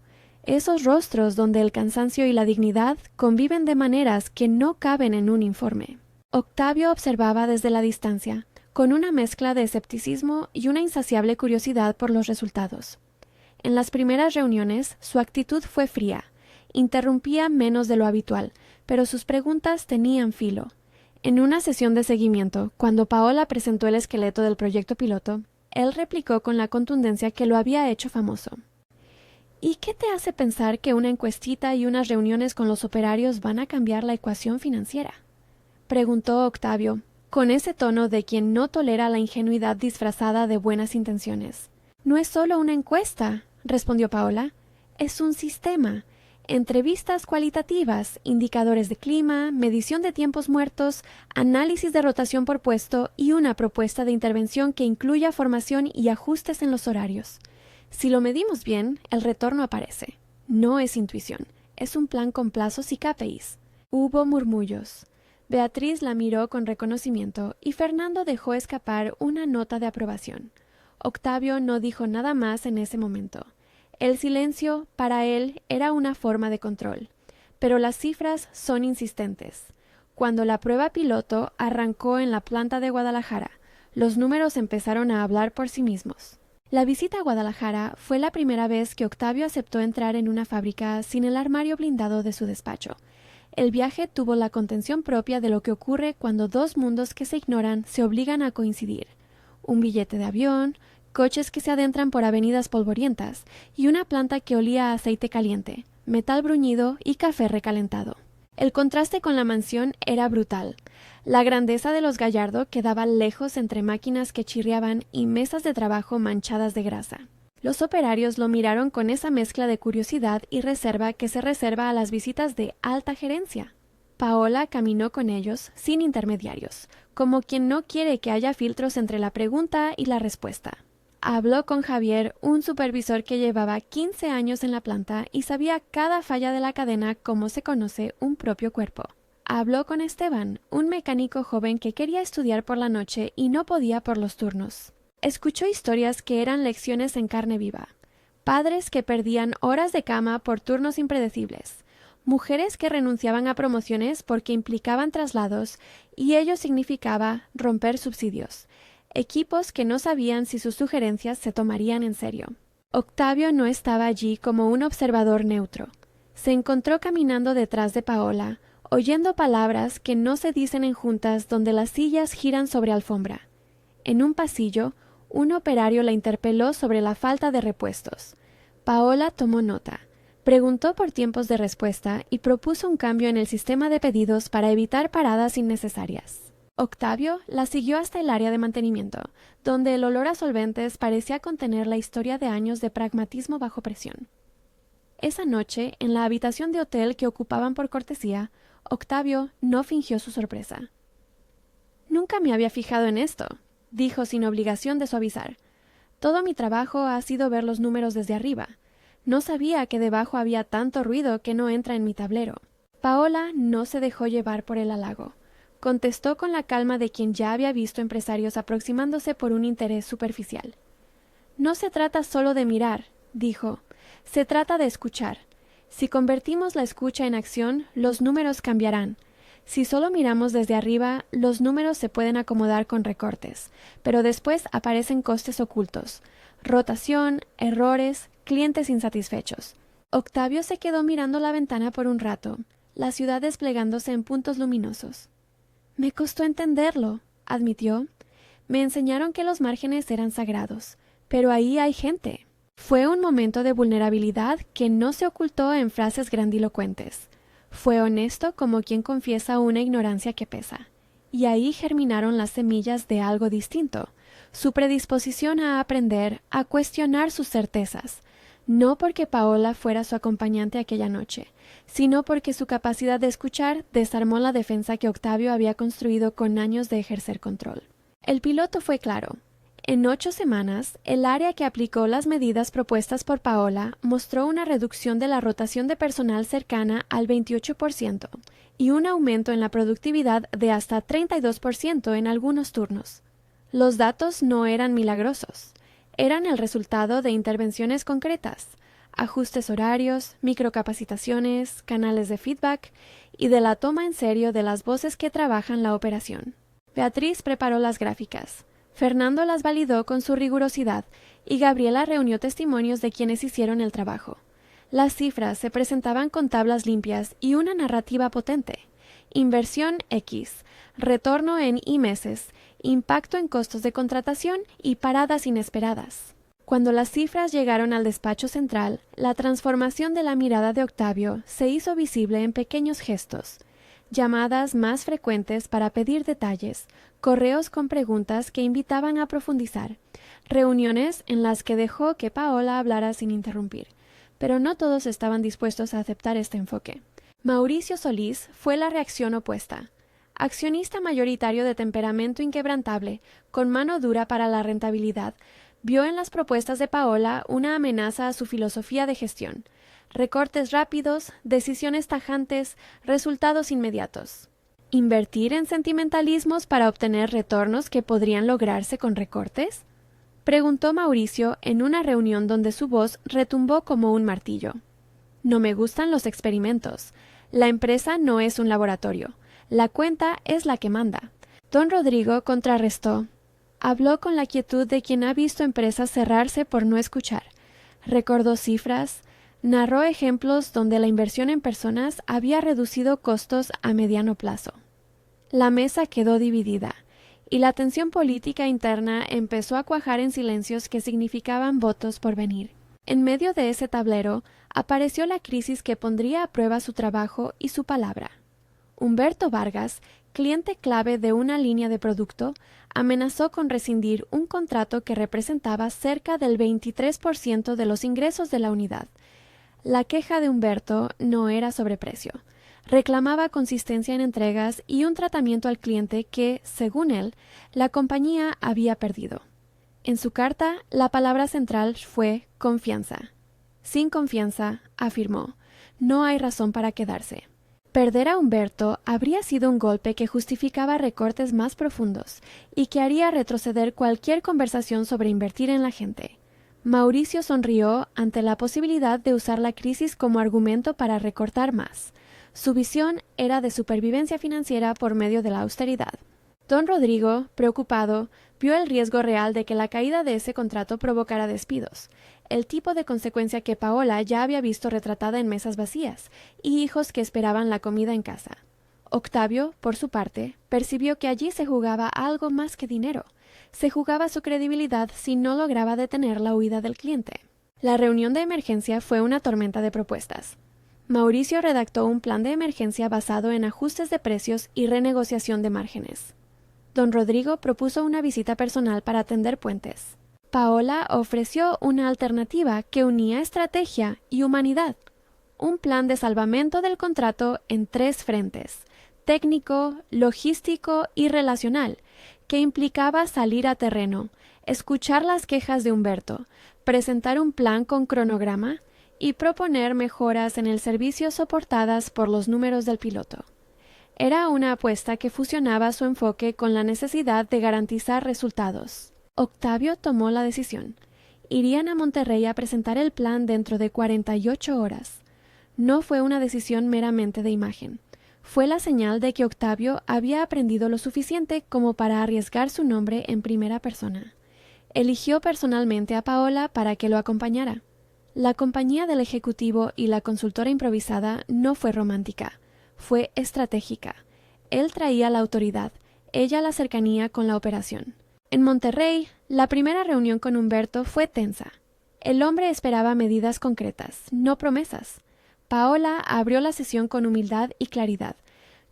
esos rostros donde el cansancio y la dignidad conviven de maneras que no caben en un informe. Octavio observaba desde la distancia, con una mezcla de escepticismo y una insaciable curiosidad por los resultados. En las primeras reuniones, su actitud fue fría. Interrumpía menos de lo habitual, pero sus preguntas tenían filo. En una sesión de seguimiento, cuando Paola presentó el esqueleto del proyecto piloto, él replicó con la contundencia que lo había hecho famoso. ¿Y qué te hace pensar que una encuestita y unas reuniones con los operarios van a cambiar la ecuación financiera?, preguntó Octavio, con ese tono de quien no tolera la ingenuidad disfrazada de buenas intenciones. No es solo una encuesta, respondió Paola, es un sistema. Entrevistas cualitativas, indicadores de clima, medición de tiempos muertos, análisis de rotación por puesto y una propuesta de intervención que incluya formación y ajustes en los horarios. Si lo medimos bien, el retorno aparece. No es intuición, es un plan con plazos y KPIs. Hubo murmullos. Beatriz la miró con reconocimiento y Fernando dejó escapar una nota de aprobación. Octavio no dijo nada más en ese momento. El silencio, para él, era una forma de control. Pero las cifras son insistentes. Cuando la prueba piloto arrancó en la planta de Guadalajara, los números empezaron a hablar por sí mismos. La visita a Guadalajara fue la primera vez que Octavio aceptó entrar en una fábrica sin el armario blindado de su despacho. El viaje tuvo la contención propia de lo que ocurre cuando dos mundos que se ignoran se obligan a coincidir. Un billete de avión, coches que se adentran por avenidas polvorientas y una planta que olía a aceite caliente, metal bruñido y café recalentado. El contraste con la mansión era brutal. La grandeza de los Gallardo quedaba lejos entre máquinas que chirriaban y mesas de trabajo manchadas de grasa. Los operarios lo miraron con esa mezcla de curiosidad y reserva que se reserva a las visitas de alta gerencia. Paola caminó con ellos sin intermediarios, como quien no quiere que haya filtros entre la pregunta y la respuesta. Habló con Javier, un supervisor que llevaba 15 años en la planta y sabía cada falla de la cadena como se conoce un propio cuerpo. Habló con Esteban, un mecánico joven que quería estudiar por la noche y no podía por los turnos. Escuchó historias que eran lecciones en carne viva. Padres que perdían horas de cama por turnos impredecibles. Mujeres que renunciaban a promociones porque implicaban traslados y ello significaba romper subsidios. Equipos que no sabían si sus sugerencias se tomarían en serio. Octavio no estaba allí como un observador neutro. Se encontró caminando detrás de Paola, oyendo palabras que no se dicen en juntas donde las sillas giran sobre alfombra. En un pasillo, un operario la interpeló sobre la falta de repuestos. Paola tomó nota, preguntó por tiempos de respuesta y propuso un cambio en el sistema de pedidos para evitar paradas innecesarias. Octavio la siguió hasta el área de mantenimiento, donde el olor a solventes parecía contener la historia de años de pragmatismo bajo presión. Esa noche, en la habitación de hotel que ocupaban por cortesía, Octavio no fingió su sorpresa. «Nunca me había fijado en esto», dijo sin obligación de suavizar. «Todo mi trabajo ha sido ver los números desde arriba. No sabía que debajo había tanto ruido que no entra en mi tablero». Paola no se dejó llevar por el halago. Contestó con la calma de quien ya había visto empresarios aproximándose por un interés superficial. «No se trata solo de mirar», dijo. «Se trata de escuchar. Si convertimos la escucha en acción, los números cambiarán. Si solo miramos desde arriba, los números se pueden acomodar con recortes, pero después aparecen costes ocultos, rotación, errores, clientes insatisfechos». Octavio se quedó mirando la ventana por un rato, la ciudad desplegándose en puntos luminosos. «Me costó entenderlo», admitió. «Me enseñaron que los márgenes eran sagrados, pero ahí hay gente». Fue un momento de vulnerabilidad que no se ocultó en frases grandilocuentes. Fue honesto como quien confiesa una ignorancia que pesa. Y ahí germinaron las semillas de algo distinto, su predisposición a aprender, a cuestionar sus certezas. No porque Paola fuera su acompañante aquella noche, sino porque su capacidad de escuchar desarmó la defensa que Octavio había construido con años de ejercer control. El piloto fue claro. En 8 semanas, el área que aplicó las medidas propuestas por Paola mostró una reducción de la rotación de personal cercana al 28% y un aumento en la productividad de hasta 32% en algunos turnos. Los datos no eran milagrosos. Eran el resultado de intervenciones concretas, ajustes horarios, microcapacitaciones, canales de feedback y de la toma en serio de las voces que trabajan la operación. Beatriz preparó las gráficas. Fernando las validó con su rigurosidad y Gabriela reunió testimonios de quienes hicieron el trabajo. Las cifras se presentaban con tablas limpias y una narrativa potente. Inversión X, retorno en Y meses, impacto en costos de contratación y paradas inesperadas. Cuando las cifras llegaron al despacho central, la transformación de la mirada de Octavio se hizo visible en pequeños gestos. Llamadas más frecuentes para pedir detalles, correos con preguntas que invitaban a profundizar, reuniones en las que dejó que Paola hablara sin interrumpir, pero no todos estaban dispuestos a aceptar este enfoque. Mauricio Solís fue la reacción opuesta. Accionista mayoritario de temperamento inquebrantable, con mano dura para la rentabilidad, Vio en las propuestas de Paola una amenaza a su filosofía de gestión: recortes rápidos, decisiones tajantes, resultados inmediatos. ¿Invertir en sentimentalismos para obtener retornos que podrían lograrse con recortes?, preguntó Mauricio en una reunión donde su voz retumbó como un martillo. No me gustan los experimentos. La empresa no es un laboratorio. La cuenta es la que manda. Don Rodrigo contrarrestó. Habló con la quietud de quien ha visto empresas cerrarse por no escuchar. Recordó cifras, narró ejemplos donde la inversión en personas había reducido costos a mediano plazo. La mesa quedó dividida, y la tensión política interna empezó a cuajar en silencios que significaban votos por venir. En medio de ese tablero apareció la crisis que pondría a prueba su trabajo y su palabra. Humberto Vargas, cliente clave de una línea de producto, amenazó con rescindir un contrato que representaba cerca del 23% de los ingresos de la unidad. La queja de Humberto no era sobre precio. Reclamaba consistencia en entregas y un tratamiento al cliente que, según él, la compañía había perdido. En su carta, la palabra central fue confianza. Sin confianza, afirmó, no hay razón para quedarse. Perder a Humberto habría sido un golpe que justificaba recortes más profundos y que haría retroceder cualquier conversación sobre invertir en la gente. Mauricio sonrió ante la posibilidad de usar la crisis como argumento para recortar más. Su visión era de supervivencia financiera por medio de la austeridad. Don Rodrigo, preocupado, vio el riesgo real de que la caída de ese contrato provocara despidos, el tipo de consecuencia que Paola ya había visto retratada en mesas vacías y hijos que esperaban la comida en casa. Octavio, por su parte, percibió que allí se jugaba algo más que dinero. Se jugaba su credibilidad si no lograba detener la huida del cliente. La reunión de emergencia fue una tormenta de propuestas. Mauricio redactó un plan de emergencia basado en ajustes de precios y renegociación de márgenes. Don Rodrigo propuso una visita personal para tender puentes. Paola ofreció una alternativa que unía estrategia y humanidad. Un plan de salvamento del contrato en 3 frentes: técnico, logístico y relacional, que implicaba salir a terreno, escuchar las quejas de Humberto, presentar un plan con cronograma y proponer mejoras en el servicio soportadas por los números del piloto. Era una apuesta que fusionaba su enfoque con la necesidad de garantizar resultados. Octavio tomó la decisión. Irían a Monterrey a presentar el plan dentro de 48 horas. No fue una decisión meramente de imagen. Fue la señal de que Octavio había aprendido lo suficiente como para arriesgar su nombre en primera persona. Eligió personalmente a Paola para que lo acompañara. La compañía del ejecutivo y la consultora improvisada no fue romántica, fue estratégica. Él traía la autoridad, ella la cercanía con la operación. En Monterrey, la primera reunión con Humberto fue tensa. El hombre esperaba medidas concretas, no promesas. Paola abrió la sesión con humildad y claridad.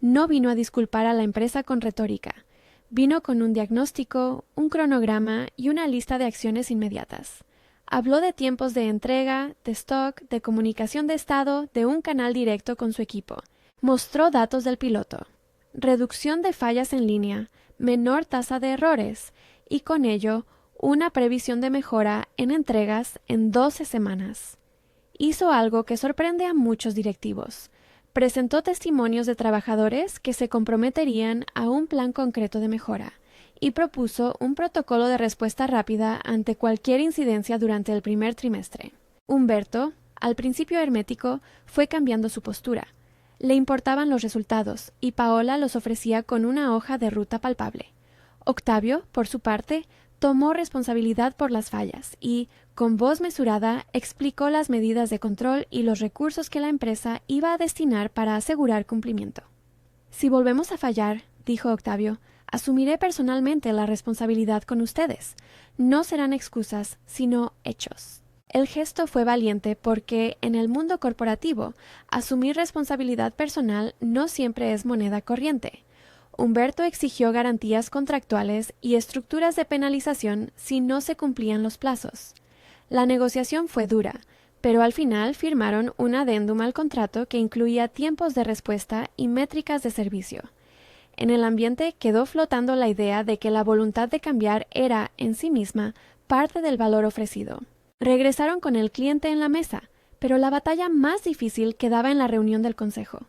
No vino a disculpar a la empresa con retórica. Vino con un diagnóstico, un cronograma y una lista de acciones inmediatas. Habló de tiempos de entrega, de stock, de comunicación de estado, de un canal directo con su equipo. Mostró datos del piloto. Reducción de fallas en línea, menor tasa de errores y con ello una previsión de mejora en entregas en 12 semanas. Hizo algo que sorprende a muchos directivos. Presentó testimonios de trabajadores que se comprometerían a un plan concreto de mejora y propuso un protocolo de respuesta rápida ante cualquier incidencia durante el primer trimestre. Humberto, al principio hermético, fue cambiando su postura. Le importaban los resultados y Paola los ofrecía con una hoja de ruta palpable. Octavio, por su parte, tomó responsabilidad por las fallas y, con voz mesurada, explicó las medidas de control y los recursos que la empresa iba a destinar para asegurar cumplimiento. Si volvemos a fallar, dijo Octavio, asumiré personalmente la responsabilidad con ustedes. No serán excusas, sino hechos. El gesto fue valiente porque, en el mundo corporativo, asumir responsabilidad personal no siempre es moneda corriente. Humberto exigió garantías contractuales y estructuras de penalización si no se cumplían los plazos. La negociación fue dura, pero al final firmaron un adendum al contrato que incluía tiempos de respuesta y métricas de servicio. En el ambiente quedó flotando la idea de que la voluntad de cambiar era, en sí misma, parte del valor ofrecido. Regresaron con el cliente en la mesa, pero la batalla más difícil quedaba en la reunión del consejo.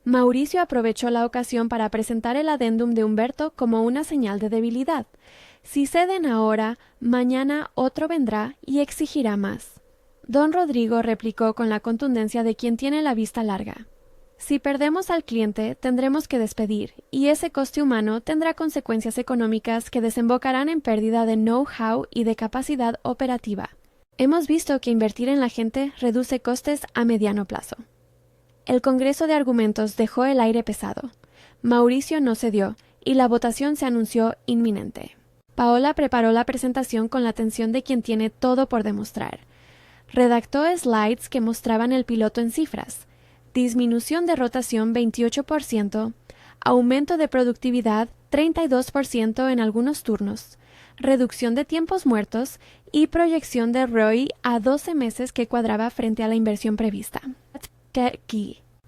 Mauricio aprovechó la ocasión para presentar el adendum de Humberto como una señal de debilidad. Si ceden ahora, mañana otro vendrá y exigirá más. Don Rodrigo replicó con la contundencia de quien tiene la vista larga. Si perdemos al cliente, tendremos que despedir, y ese coste humano tendrá consecuencias económicas que desembocarán en pérdida de know-how y de capacidad operativa. Hemos visto que invertir en la gente reduce costes a mediano plazo. El Congreso de Argumentos dejó el aire pesado. Mauricio no cedió, y la votación se anunció inminente. Paola preparó la presentación con la atención de quien tiene todo por demostrar. Redactó slides que mostraban el piloto en cifras: disminución de rotación 28%, aumento de productividad 32% en algunos turnos, reducción de tiempos muertos y proyección de ROI a 12 meses que cuadraba frente a la inversión prevista.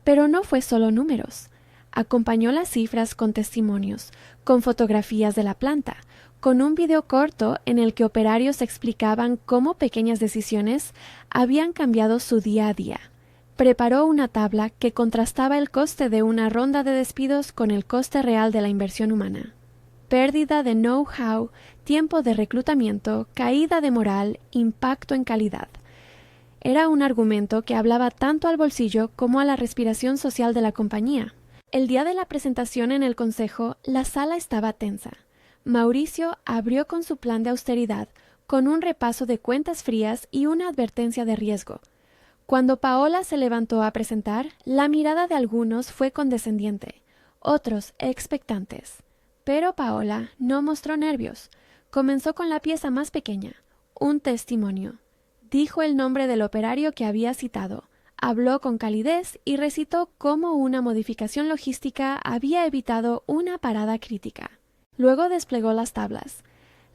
Pero no fue solo números. Acompañó las cifras con testimonios, con fotografías de la planta, con un video corto en el que operarios explicaban cómo pequeñas decisiones habían cambiado su día a día. Preparó una tabla que contrastaba el coste de una ronda de despidos con el coste real de la inversión humana. Pérdida de know-how, tiempo de reclutamiento, caída de moral, impacto en calidad. Era un argumento que hablaba tanto al bolsillo como a la respiración social de la compañía. El día de la presentación en el consejo, la sala estaba tensa. Mauricio abrió con su plan de austeridad, con un repaso de cuentas frías y una advertencia de riesgo. Cuando Paola se levantó a presentar, la mirada de algunos fue condescendiente, otros expectantes. Pero Paola no mostró nervios. Comenzó con la pieza más pequeña, un testimonio. Dijo el nombre del operario que había citado, habló con calidez y recitó cómo una modificación logística había evitado una parada crítica. Luego desplegó las tablas.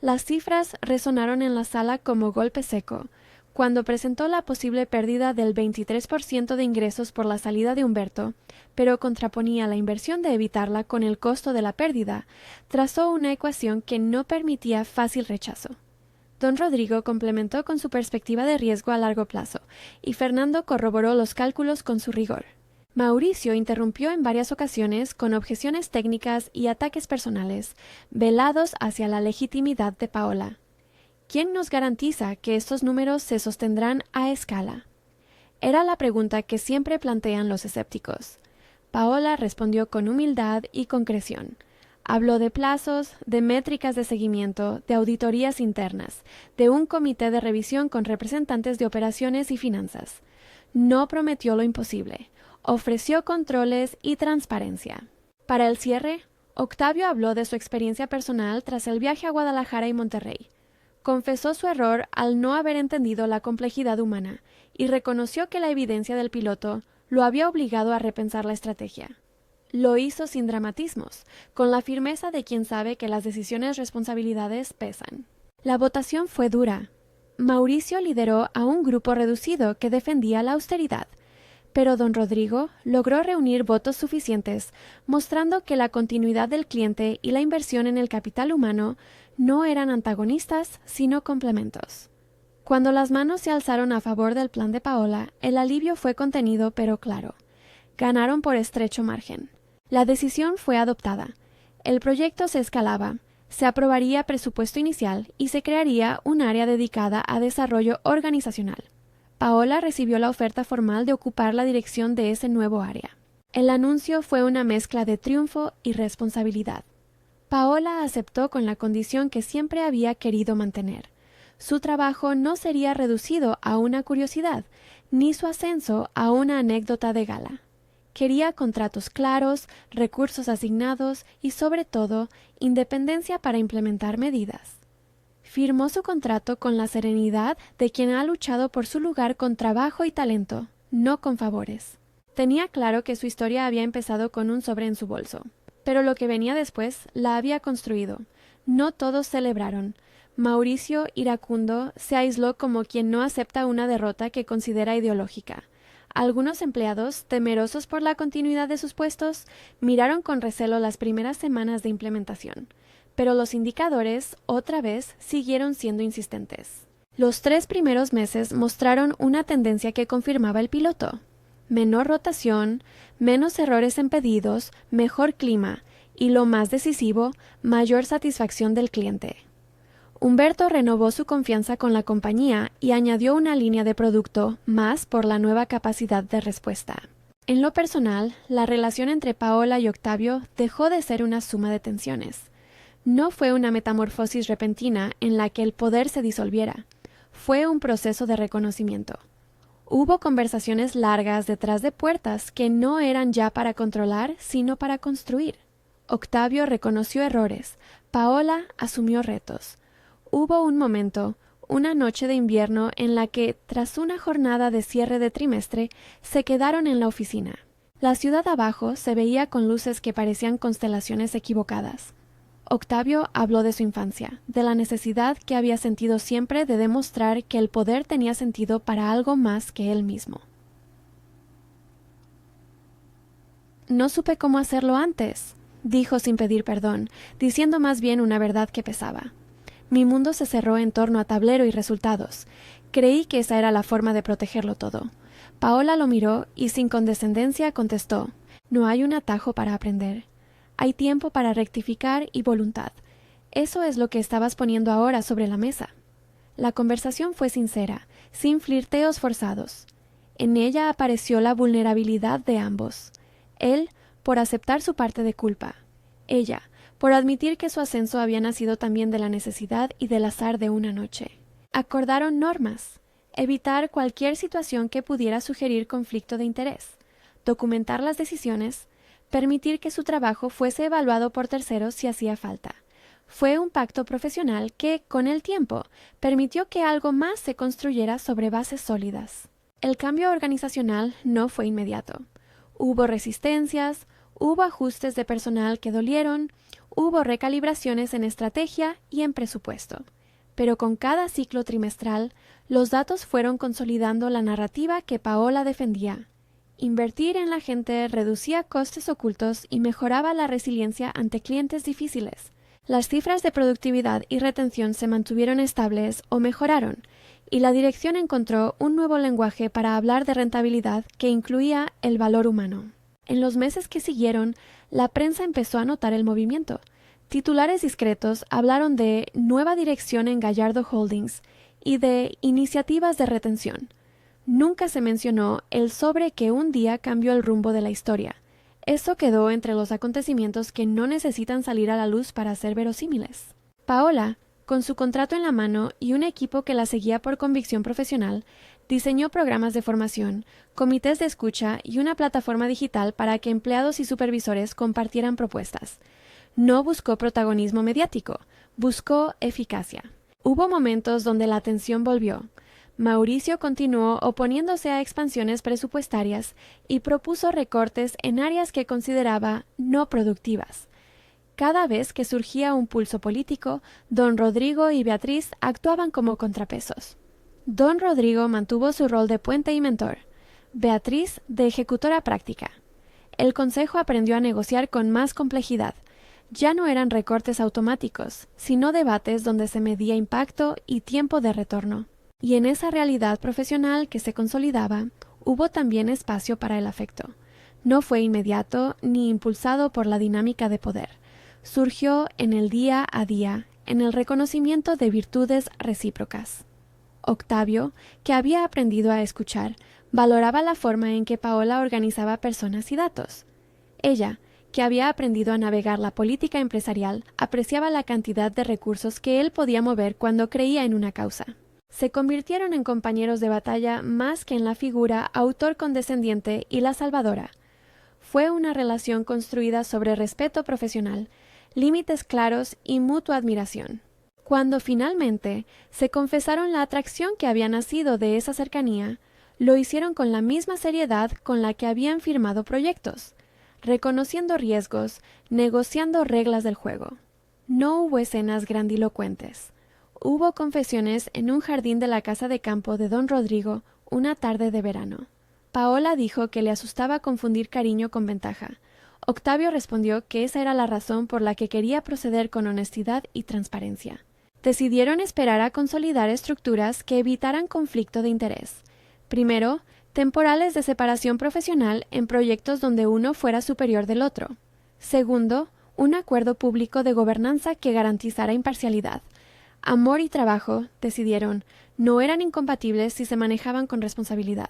Las cifras resonaron en la sala como golpe seco. Cuando presentó la posible pérdida del 23% de ingresos por la salida de Humberto, pero contraponía la inversión de evitarla con el costo de la pérdida, trazó una ecuación que no permitía fácil rechazo. Don Rodrigo complementó con su perspectiva de riesgo a largo plazo, y Fernando corroboró los cálculos con su rigor. Mauricio interrumpió en varias ocasiones con objeciones técnicas y ataques personales, velados hacia la legitimidad de Paola. ¿Quién nos garantiza que estos números se sostendrán a escala? Era la pregunta que siempre plantean los escépticos. Paola respondió con humildad y concreción. Habló de plazos, de métricas de seguimiento, de auditorías internas, de un comité de revisión con representantes de operaciones y finanzas. No prometió lo imposible. Ofreció controles y transparencia. Para el cierre, Octavio habló de su experiencia personal tras el viaje a Guadalajara y Monterrey. Confesó su error al no haber entendido la complejidad humana y reconoció que la evidencia del piloto lo había obligado a repensar la estrategia. Lo hizo sin dramatismos, con la firmeza de quien sabe que las decisiones y responsabilidades pesan. La votación fue dura. Mauricio lideró a un grupo reducido que defendía la austeridad, pero don Rodrigo logró reunir votos suficientes, mostrando que la continuidad del cliente y la inversión en el capital humano no eran antagonistas, sino complementos. Cuando las manos se alzaron a favor del plan de Paola, el alivio fue contenido pero claro. Ganaron por estrecho margen. La decisión fue adoptada. El proyecto se escalaba, se aprobaría presupuesto inicial y se crearía un área dedicada a desarrollo organizacional. Paola recibió la oferta formal de ocupar la dirección de ese nuevo área. El anuncio fue una mezcla de triunfo y responsabilidad. Paola aceptó con la condición que siempre había querido mantener. Su trabajo no sería reducido a una curiosidad, ni su ascenso a una anécdota de gala. Quería contratos claros, recursos asignados y, sobre todo, independencia para implementar medidas. Firmó su contrato con la serenidad de quien ha luchado por su lugar con trabajo y talento, no con favores. Tenía claro que su historia había empezado con un sobre en su bolso, pero lo que venía después la había construido. No todos celebraron. Mauricio, iracundo, se aisló como quien no acepta una derrota que considera ideológica. Algunos empleados, temerosos por la continuidad de sus puestos, miraron con recelo las primeras semanas de implementación. pero los indicadores, otra vez, siguieron siendo insistentes. Los 3 primeros meses mostraron una tendencia que confirmaba el piloto: menor rotación, menos errores en pedidos, mejor clima y, lo más decisivo, mayor satisfacción del cliente. Humberto renovó su confianza con la compañía y añadió una línea de producto más por la nueva capacidad de respuesta. En lo personal, la relación entre Paola y Octavio dejó de ser una suma de tensiones. No fue una metamorfosis repentina en la que el poder se disolviera. Fue un proceso de reconocimiento. Hubo conversaciones largas detrás de puertas que no eran ya para controlar, sino para construir. Octavio reconoció errores, Paola asumió retos. Hubo un momento, una noche de invierno, en la que, tras una jornada de cierre de trimestre, se quedaron en la oficina. La ciudad abajo se veía con luces que parecían constelaciones equivocadas. Octavio habló de su infancia, de la necesidad que había sentido siempre de demostrar que el poder tenía sentido para algo más que él mismo. «No supe cómo hacerlo antes», dijo sin pedir perdón, diciendo más bien una verdad que pesaba. Mi mundo se cerró en torno a tablero y resultados. Creí que esa era la forma de protegerlo todo. Paola lo miró y sin condescendencia contestó: «No hay un atajo para aprender. Hay tiempo para rectificar y voluntad. Eso es lo que estabas poniendo ahora sobre la mesa». La conversación fue sincera, sin flirteos forzados. En ella apareció la vulnerabilidad de ambos. Él, por aceptar su parte de culpa. Ella, por admitir que su ascenso había nacido también de la necesidad y del azar de una noche. Acordaron normas: evitar cualquier situación que pudiera sugerir conflicto de interés, documentar las decisiones, permitir que su trabajo fuese evaluado por terceros si hacía falta. Fue un pacto profesional que, con el tiempo, permitió que algo más se construyera sobre bases sólidas. El cambio organizacional no fue inmediato. Hubo resistencias, hubo ajustes de personal que dolieron, hubo recalibraciones en estrategia y en presupuesto. Pero con cada ciclo trimestral, los datos fueron consolidando la narrativa que Paola defendía. Invertir en la gente reducía costes ocultos y mejoraba la resiliencia ante clientes difíciles. Las cifras de productividad y retención se mantuvieron estables o mejoraron, y la dirección encontró un nuevo lenguaje para hablar de rentabilidad que incluía el valor humano. En los meses que siguieron, la prensa empezó a notar el movimiento. Titulares discretos hablaron de nueva dirección en Gallardo Holdings y de iniciativas de retención. Nunca se mencionó el sobre que un día cambió el rumbo de la historia. Eso quedó entre los acontecimientos que no necesitan salir a la luz para ser verosímiles. Paola, con su contrato en la mano y un equipo que la seguía por convicción profesional, diseñó programas de formación, comités de escucha y una plataforma digital para que empleados y supervisores compartieran propuestas. No buscó protagonismo mediático, buscó eficacia. Hubo momentos donde la atención volvió. Mauricio continuó oponiéndose a expansiones presupuestarias y propuso recortes en áreas que consideraba no productivas. Cada vez que surgía un pulso político, don Rodrigo y Beatriz actuaban como contrapesos. Don Rodrigo mantuvo su rol de puente y mentor, Beatriz de ejecutora práctica. El consejo aprendió a negociar con más complejidad. Ya no eran recortes automáticos, sino debates donde se medía impacto y tiempo de retorno. Y en esa realidad profesional que se consolidaba, hubo también espacio para el afecto. No fue inmediato ni impulsado por la dinámica de poder. Surgió en el día a día, en el reconocimiento de virtudes recíprocas. Octavio, que había aprendido a escuchar, valoraba la forma en que Paola organizaba personas y datos. Ella, que había aprendido a navegar la política empresarial, apreciaba la cantidad de recursos que él podía mover cuando creía en una causa. Se convirtieron en compañeros de batalla más que en la figura autor condescendiente y la salvadora. Fue una relación construida sobre respeto profesional, límites claros y mutua admiración. Cuando finalmente se confesaron la atracción que había nacido de esa cercanía, lo hicieron con la misma seriedad con la que habían firmado proyectos, reconociendo riesgos, negociando reglas del juego. No hubo escenas grandilocuentes. Hubo confesiones en un jardín de la casa de campo de don Rodrigo una tarde de verano. Paola dijo que le asustaba confundir cariño con ventaja. Octavio respondió que esa era la razón por la que quería proceder con honestidad y transparencia. Decidieron esperar a consolidar estructuras que evitaran conflicto de interés. Primero, temporales de separación profesional en proyectos donde uno fuera superior del otro. Segundo, un acuerdo público de gobernanza que garantizara imparcialidad. Amor y trabajo, decidieron, no eran incompatibles si se manejaban con responsabilidad.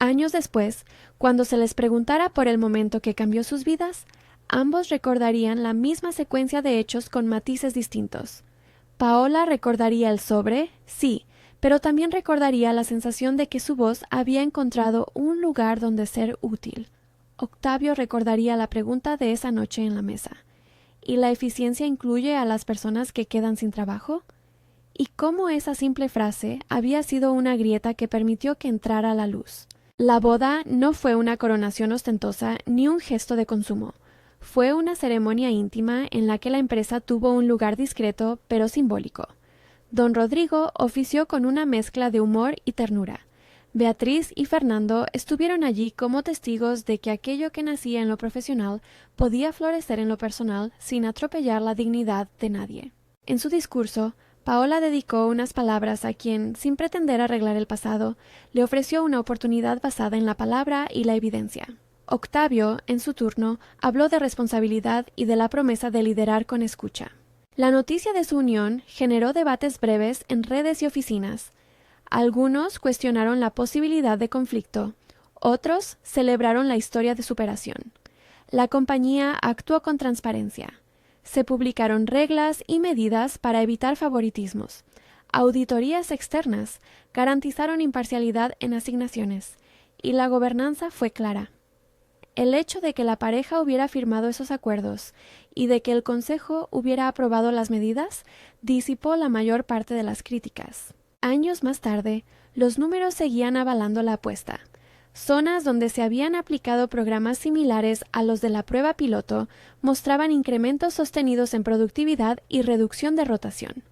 Años después, cuando se les preguntara por el momento que cambió sus vidas, ambos recordarían la misma secuencia de hechos con matices distintos. Paola recordaría el sobre, sí, pero también recordaría la sensación de que su voz había encontrado un lugar donde ser útil. Octavio recordaría la pregunta de esa noche en la mesa. ¿Y la eficiencia incluye a las personas que quedan sin trabajo? ¿Y cómo esa simple frase había sido una grieta que permitió que entrara la luz? La boda no fue una coronación ostentosa ni un gesto de consumo. Fue una ceremonia íntima en la que la empresa tuvo un lugar discreto pero simbólico. Don Rodrigo ofició con una mezcla de humor y ternura. Beatriz y Fernando estuvieron allí como testigos de que aquello que nacía en lo profesional podía florecer en lo personal sin atropellar la dignidad de nadie. En su discurso, Paola dedicó unas palabras a quien, sin pretender arreglar el pasado, le ofreció una oportunidad basada en la palabra y la evidencia. Octavio, en su turno, habló de responsabilidad y de la promesa de liderar con escucha. La noticia de su unión generó debates breves en redes y oficinas. Algunos cuestionaron la posibilidad de conflicto, otros celebraron la historia de superación. La compañía actuó con transparencia. Se publicaron reglas y medidas para evitar favoritismos. Auditorías externas garantizaron imparcialidad en asignaciones, y la gobernanza fue clara. El hecho de que la pareja hubiera firmado esos acuerdos y de que el Consejo hubiera aprobado las medidas disipó la mayor parte de las críticas. Años más tarde, los números seguían avalando la apuesta. Zonas donde se habían aplicado programas similares a los de la prueba piloto mostraban incrementos sostenidos en productividad y reducción de rotación.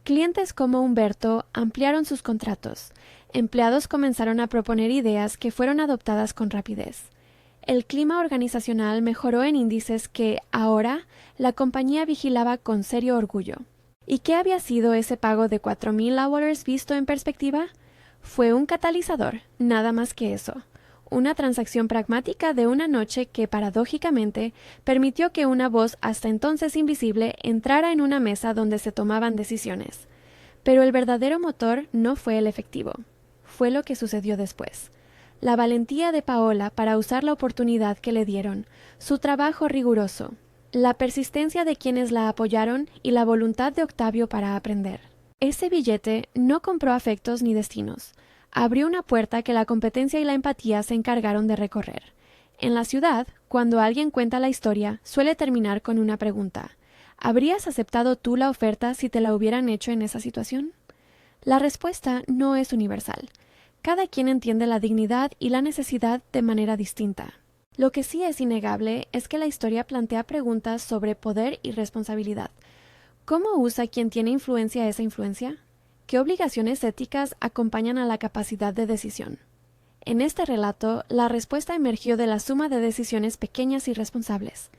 Clientes como Humberto ampliaron sus contratos. Empleados comenzaron a proponer ideas que fueron adoptadas con rapidez. El clima organizacional mejoró en índices que, ahora, la compañía vigilaba con serio orgullo. ¿Y qué había sido ese pago de $4,000 visto en perspectiva? Fue un catalizador, nada más que eso. Una transacción pragmática de una noche que, paradójicamente, permitió que una voz hasta entonces invisible entrara en una mesa donde se tomaban decisiones. Pero el verdadero motor no fue el efectivo. Fue lo que sucedió después. La valentía de Paola para usar la oportunidad que le dieron, su trabajo riguroso, la persistencia de quienes la apoyaron y la voluntad de Octavio para aprender. Ese billete no compró afectos ni destinos. Abrió una puerta que la competencia y la empatía se encargaron de recorrer. En la ciudad, cuando alguien cuenta la historia, suele terminar con una pregunta. ¿Habrías aceptado tú la oferta si te la hubieran hecho en esa situación? La respuesta no es universal. Cada quien entiende la dignidad y la necesidad de manera distinta. Lo que sí es innegable es que la historia plantea preguntas sobre poder y responsabilidad. ¿Cómo usa quien tiene influencia esa influencia? ¿Qué obligaciones éticas acompañan a la capacidad de decisión? En este relato, la respuesta emergió de la suma de decisiones pequeñas y responsables.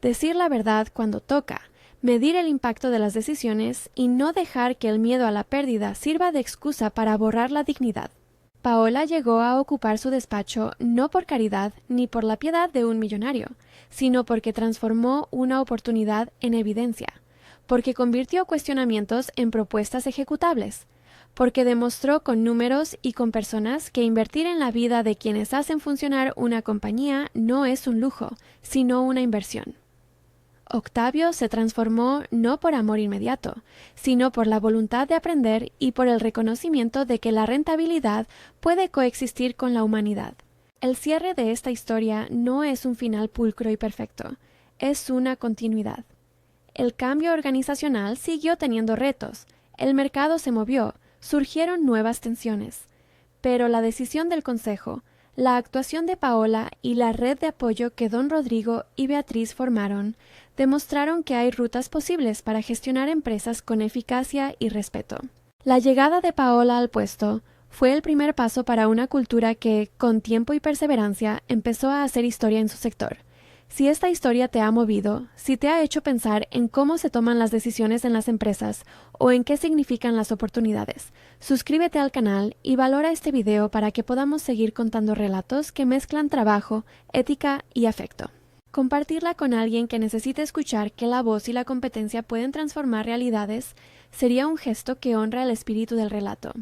Decir la verdad cuando toca, medir el impacto de las decisiones y no dejar que el miedo a la pérdida sirva de excusa para borrar la dignidad. Paola llegó a ocupar su despacho no por caridad ni por la piedad de un millonario, sino porque transformó una oportunidad en evidencia, porque convirtió cuestionamientos en propuestas ejecutables, porque demostró con números y con personas que invertir en la vida de quienes hacen funcionar una compañía no es un lujo, sino una inversión. Octavio se transformó no por amor inmediato, sino por la voluntad de aprender y por el reconocimiento de que la rentabilidad puede coexistir con la humanidad. El cierre de esta historia no es un final pulcro y perfecto, es una continuidad. El cambio organizacional siguió teniendo retos, el mercado se movió, surgieron nuevas tensiones, pero la decisión del Consejo, la actuación de Paola y la red de apoyo que don Rodrigo y Beatriz formaron demostraron que hay rutas posibles para gestionar empresas con eficacia y respeto. La llegada de Paola al puesto fue el primer paso para una cultura que, con tiempo y perseverancia, empezó a hacer historia en su sector. Si esta historia te ha movido, si te ha hecho pensar en cómo se toman las decisiones en las empresas o en qué significan las oportunidades, suscríbete al canal y valora este video para que podamos seguir contando relatos que mezclan trabajo, ética y afecto. Compartirla con alguien que necesite escuchar que la voz y la competencia pueden transformar realidades sería un gesto que honra el espíritu del relato.